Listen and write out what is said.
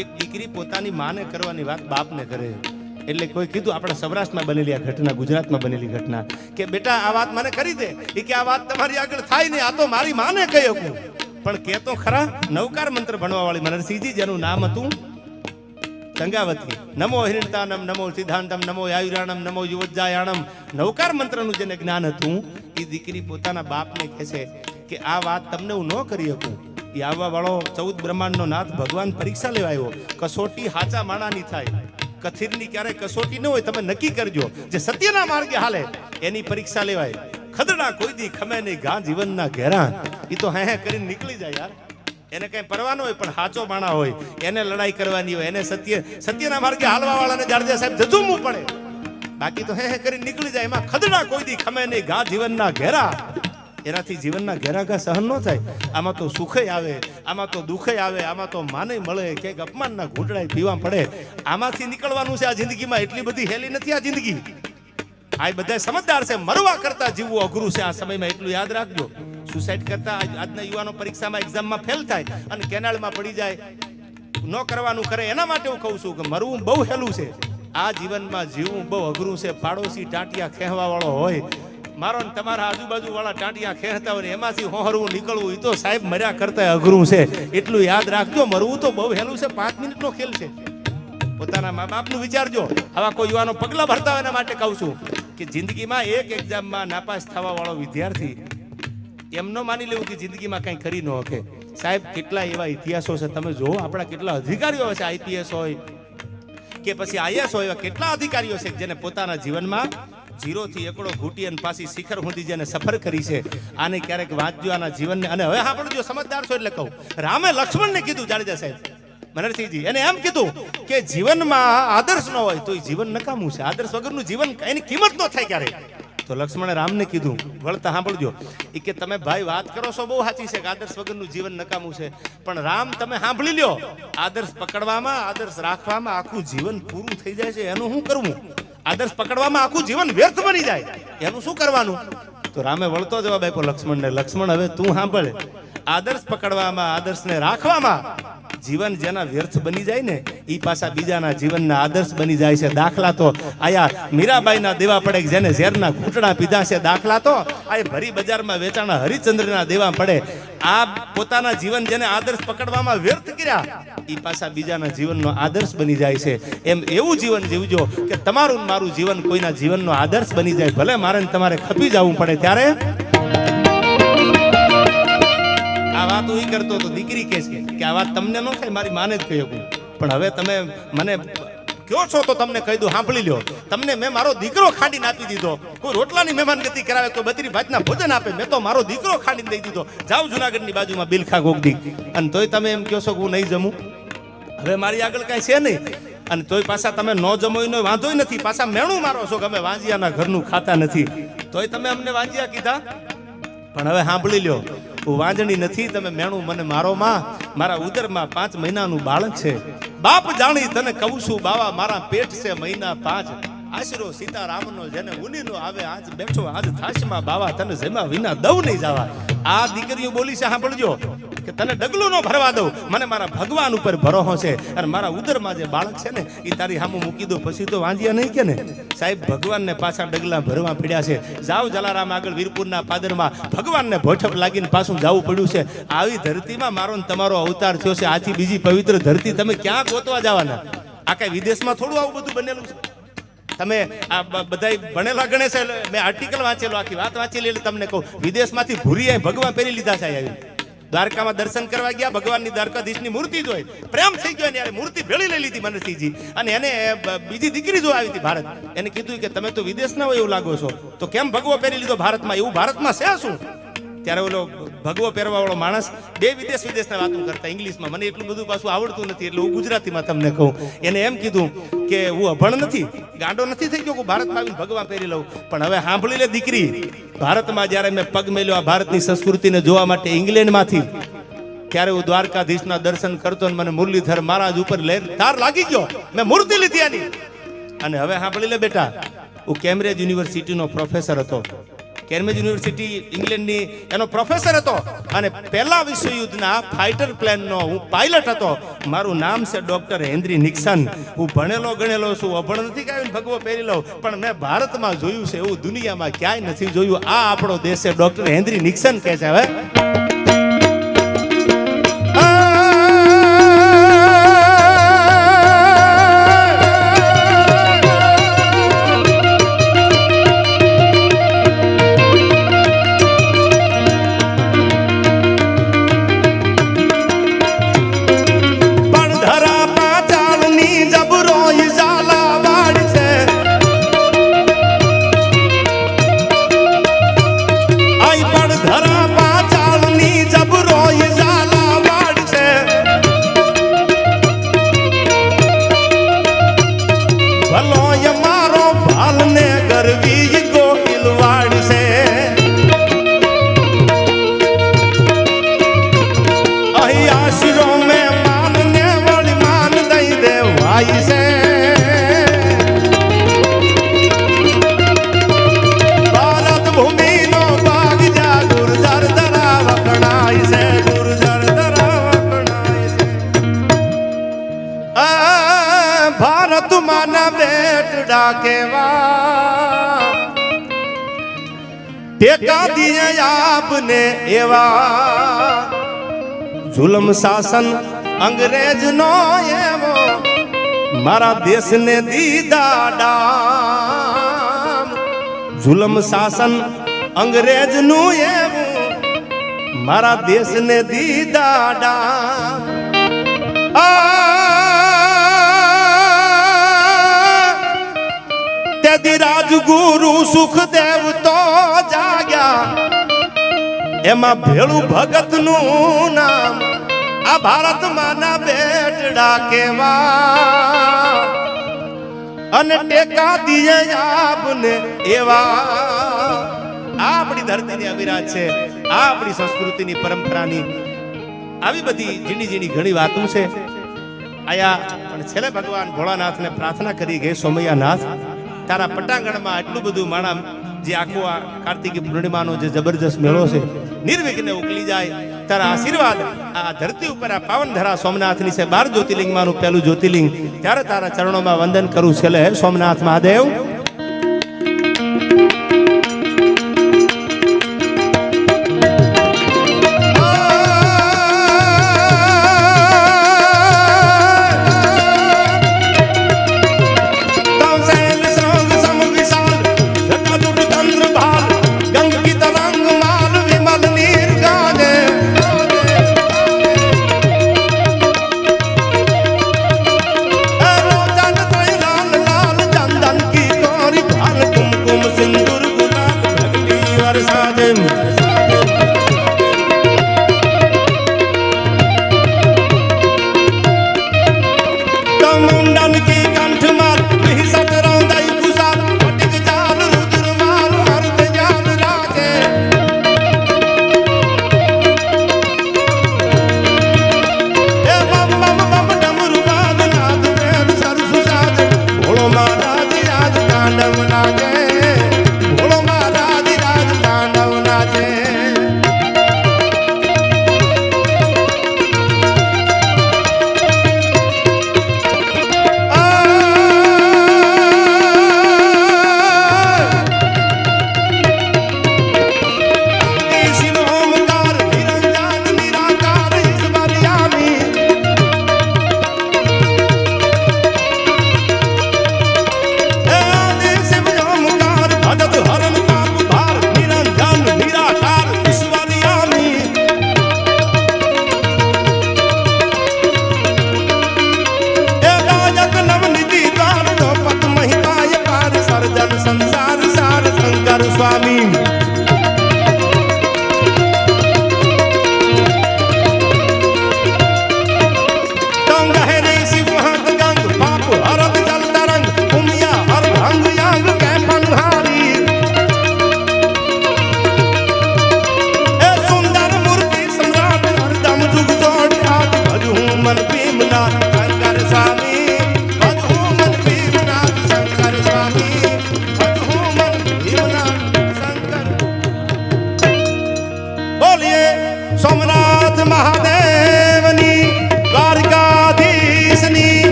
એક દીકરી પોતાની માને કરવાની વાત બાપને કરે એટલે કોઈ કીધું આપણે સૌરાષ્ટ્રમાં બનેલી આ ઘટના, ગુજરાતમાં બનેલી ઘટના કે બેટા આ વાત મને કરી દે કે આ વાત તમારી આગળ થાય ને, આ તો મારી માને કહી શકું. પણ કે તો ખરા નવકાર મંત્ર ભણવા વાળી મનરસિંહજી, જેનું નામ હતું ગંગાવતી. નમો હિરણતાનમ, નમો સિદ્ધાંતમ, નમો આયુરાણમ, નમો યુવજ્જાયાણમ. નવકાર મંત્રનું જેને જ્ઞાન હતું એ દીકરી પોતાના બાપને કહે છે કે આ વાત તમને હું ન કરી શકું. એ આવવા વાળો 14 બ્રહ્માંડનો નાથ ભગવાન પરીક્ષા લેવા આવ્યો. કસોટી હાચા માણાની થાય, કથિરની ક્યારેય કસોટી ન હોય. તમે નક્કી કરજો જે સત્યના માર્ગે હાલે એની પરીક્ષા લેવાય. ખદડા કોઈ દી ખમે નહીં, ઘા જીવનના ઘેરા. એ તો હે કરીને નીકળી જાય યાર. એને કઈ પરવાનો હોય પણ હાચો માણા હોય એને લડાઈ કરવાની હોય, એને સત્યના માર્ગે હાલવા વાળાને જાડેજા સાહેબ જજુમવું પડે. બાકી તો હે કરીને નીકળી જાય. એમાં ખદડા કોઈ દી ખમે નહીં, ઘા જીવનના ઘેરા. એનાથી જીવનના ઘેરા ઘા સહન ન થાય. આમાં તો સુખય આવે, આમાં તો દુઃખય આવે, આમાં તો માને મળે, ક્યાંક અપમાનના ઘૂંટડા પીવા પડે. આમાંથી નીકળવાનું છે આ જિંદગીમાં. એટલી બધી હેલી નથી આ જિંદગી. આ બધા સમજદાર છે. મરવા કરતા જીવવું અઘરું છે આ સમયમાં, એટલું યાદ રાખજો. સુસાઇડ કરતા આજના યુવાનો પરીક્ષામાં એક્ઝામમાં ફેલ થાય અને કેનાલમાં પડી જાય, ન કરવાનું કરે. એના માટે હું કહું છું કે મરવું બહુ હેલું છે. આ જીવનમાં જીવવું બહુ અઘરું છે. પાડોશી ટાંટિયા ખેંચવા વાળો હોય, મારો ને તમારા આજુબાજુ વાળા ટાંટિયા ખેંચતા હોય, એમાંથી હોહરવું નીકળવું એ તો સાહેબ મર્યા કરતા અઘરું છે. એટલું યાદ રાખજો. મરવું તો બહુ હેલું છે. 5 મિનિટનો ખેલ છે. પોતાના મા બાપનું વિચારજો. આવા કોઈ યુવાનો પગલા ભરતા હોય એના માટે કહું છું કે જિંદગીમાં એક એક્ઝામમાં નાપાસ થવા વાળો વિદ્યાર્થી એમનો માની લેવું કે જિંદગીમાં કંઈ કરી ન શકે. સાહેબ કેટલા એવા ઇતિહાસો છે તમે જુઓ. આપણા કેટલા અધિકારીઓ છે, આઈપીએસ હોય કે પછી આઈએસ હોય, એવા કેટલા અધિકારીઓ છે જેને પોતાના જીવનમાં 0 થી એકડો ઘૂંટી અને પાછી શિખર સુધી જેને સફર કરી છે. આને ક્યારેક વાંચજો આના જીવનને. અને હવે સાંભળજો, સમજદાર છો એટલે કહું. રામે લક્ષ્મણને કીધું, જાડેજા સાહેબ મનરસિંહજી, એને એમ કીધું કે જીવનમાં આદર્શ ન હોય તો જીવન નકામું છે. આદર્શ વગરનું જીવન એની કિંમત ન થાય ક્યારે. તો લક્ષ્મણે રામને કીધું, વળતા સાંભળજો, એ કે તમે ભાઈ વાત કરો છો બહુ સાચી છે કે આદર્શ વગરનું જીવન નકામું છે. પણ રામ તમે સાંભળી લ્યો, આદર્શ પકડવામાં, આદર્શ રાખવામાં આખું જીવન પૂરું થઈ જાય છે. એનું શું કરવું? આદર્શ પકડવામાં આખું જીવન વ્યર્થ બની જાય, એનું શું કરવાનું? તો રામે વળતો જવાબ આપ્યો લક્ષ્મણને, લક્ષ્મણ હવે તું સાંભળ. આદર્શ પકડવામાં, આદર્શને રાખવામાં જીવન જેના વ્યર્થ બની જાય ને એ પાછા બીજાના જીવનના આદર્શ બની જાય છે. દાખલા તો આયા મીરાબાઈના દેવા પડે, જેને ઝેરના ઘૂંટડા પીધા છે. દાખલા તો આ ભરી બજારમાં વેચાણા હરિચંદ્રના દેવા પડે. આ પોતાના જીવન જેને આદર્શ પકડવામાં વ્યર્થ કર્યા એ પાછા બીજાના જીવનનો આદર્શ બની જાય છે. એમ એવું જીવન જીવજો કે તમારું મારું જીવન કોઈના જીવનનો આદર્શ બની જાય. ભલે મારે તમારે ખપી જવું પડે ત્યારે. આ વાત હું કરતો તો દીકરી કહે છે કે આ વાત તમને ન થાય, મારી માને જ કહી શકું. પણ હવે તમે મને કયો છો તો તમને કહી દઉં, સાંભળી લ્યો. તમને મેં મારો દીકરો ખાંડીને આપી દીધો. કોઈ રોટલાની મહેમાનગતિ કરાવે, કોઈ બત્રી ભાતના ભોજન આપે, મેં તો મારો દીકરો ખાંડીને દઈ દીધો. જાઓ જુનાગઢની બાજુમાં બિલખા ગોગડી, અને તોય તમે એમ કહો છો કે હું નહીં જમું. હવે મારી આગળ કાંઈ છે નહીં, અને તોય પાછા તમે ન જમો એનો વાંધોય નથી. પાછા મેણું મારો છો કે અમે વાંજિયાના ઘરનું ખાતા નથી, તોય તમે અમને વાંજિયા કીધા. પણ હવે સાંભળી લ્યો, હું વાંજણી નથી, તમે મેણું મને મારો. માં મારા ઉદરમાં 5 મહિનાનું બાળક છે. બાપ જાણી તને કહું છું બાવા, મારા પેટ છે મહિના 5. આશરો સીતારામનો જેને ઉનીનો આવે, આજ બેઠો આજ થાશમાં બાવા, તને જેમાં વિના દઉં નહીં જવા. આ દીકરીઓ બોલી છે, સાંભળજો કે તને ડગલું ન ભરવા દઉં, મને મારા ભગવાન ઉપર ભરોસો છે. અને મારા ઉદરમાં જે બાળક છે ને એ તારી સામું મૂકી દો, પછી તો વાંજ્યા નહીં કે ને. સાહેબ ભગવાનને પાછા ડગલા ભરવા પડ્યા છે. જાઓ જલારામ આગળ વીરપુરના પાદરમાં ભગવાનને ભોઠપ લાગીને પાછું જવું પડ્યું છે. આવી ધરતીમાં મારો ને તમારો અવતાર થયો છે. આથી બીજી પવિત્ર ધરતી તમે ક્યાં ગોતવા જવાના? આ કઈ વિદેશમાં થોડું આવું બધું બનેલું છે? તમે આ બધા ભણેલા ગણે છે. મેં આર્ટિકલ વાંચેલો, આખી વાત વાંચેલી, એટલે તમને કહું વિદેશમાંથી ભૂરી ભગવાન પહેરી લીધા છે. આવી દ્વારકામાં દર્શન કરવા ગયા, ભગવાનની દ્વારકાધીશની મૂર્તિ જોઈ, પ્રેમ થઈ ગયો. ત્યારે મૂર્તિ ભેળી લઈ લીધી મનરસિંહજી. અને એને બીજી દીકરી જો આવી હતી ભારત, એને કીધું કે તમે તો વિદેશના હોય એવું લાગો છો, તો કેમ ભગવો પહેરી લીધો ભારતમાં? એવું ભારતમાં છે શું? ત્યારે ઓલો ભગવો પહેરવા વાળો માણસ 2 વિદેશના વાતો કરતા ઇંગ્લિશમાં. મને એટલું બધું પાછું આવડતું નથી, એટલે હું ગુજરાતીમાં તમને કહું. એને એમ કીધું કે હું અભણ નથી, ગાંડો નથી થઈ ગયો, હું ભારતમાં આવીને ભગવા પહેરી લઉં. પણ હવે સાંભળી લે દીકરી, ભારતમાં જ્યારે મેં પગ મેલ્યો આ ભારતની સંસ્કૃતિને જોવા માટે ઇંગ્લેન્ડમાંથી, ત્યારે હું દ્વારકાધીશના દર્શન કરતો અને મને મુરલીધર મહારાજ ઉપર તાર લાગી ગયો. મેં મૂર્તિ લીધી આની. અને હવે સાંભળી લે બેટા, હું કેમ્બ્રિજ યુનિવર્સિટીનો પ્રોફેસર હતો. કેમ્બ્રિજ યુનિવર્સિટી ઇંગ્લેન્ડની એનો પ્રોફેસર હતો અને પહેલા વિશ્વયુદ્ધના ફાઇટર પ્લેનનો હું પાયલટ હતો. મારું નામ છે ડોક્ટર હેનરી નિક્સન. હું ભણેલો ગણેલો છું, અભણ નથી કાંઈ ભગવો પહેરી લઉં, પણ મેં ભારતમાં જોયું છે એવું દુનિયામાં ક્યાંય નથી જોયું. આ આપણો દેશ છે. ડોક્ટર હેનરી નિક્સન કહે છે. હવે ટેકા દિએ આપને એવા જુલમ શાસન અંગ્રેજ નો એવો મારા દેશને દીધા ડામ. જુલમ શાસન અંગ્રેજ નું એવું મારા દેશને દીધા ડામ. રાજગુરુ સુખદેવ તો જાગ્યા, એમાં ભેળું ભગત નું નામ. આ ભારત માના બેટડા કેવા અને ટેકા દિએ આપને એવા. આ આપણી ધરતીની અવિરાજ છે. આ આપણી સંસ્કૃતિની પરંપરાની આવી બધી ઝીણી ઝીણી ઘણી વાતો છે આયા. પણ છેલ્લે ભગવાન ભોળાનાથને પ્રાર્થના કરી ગઈ, સોમૈયાનાથ તારા પટાંગણમાં એટલું બધું માણા જે આખો આ કાર્તિકી પૂર્ણિમાનો જે જબરજસ્ત મેળો છે નિર્વિઘ્ને ઉકલી જાય. તારા આશીર્વાદ આ ધરતી ઉપર આ પાવન ધરા સોમનાથની છે. 12 જ્યોતિર્લિંગમાંનું પહેલું જ્યોતિર્લિંગ. ત્યારે તારા ચરણોમાં વંદન કરું છેલ્લે સોમનાથ મહાદેવ.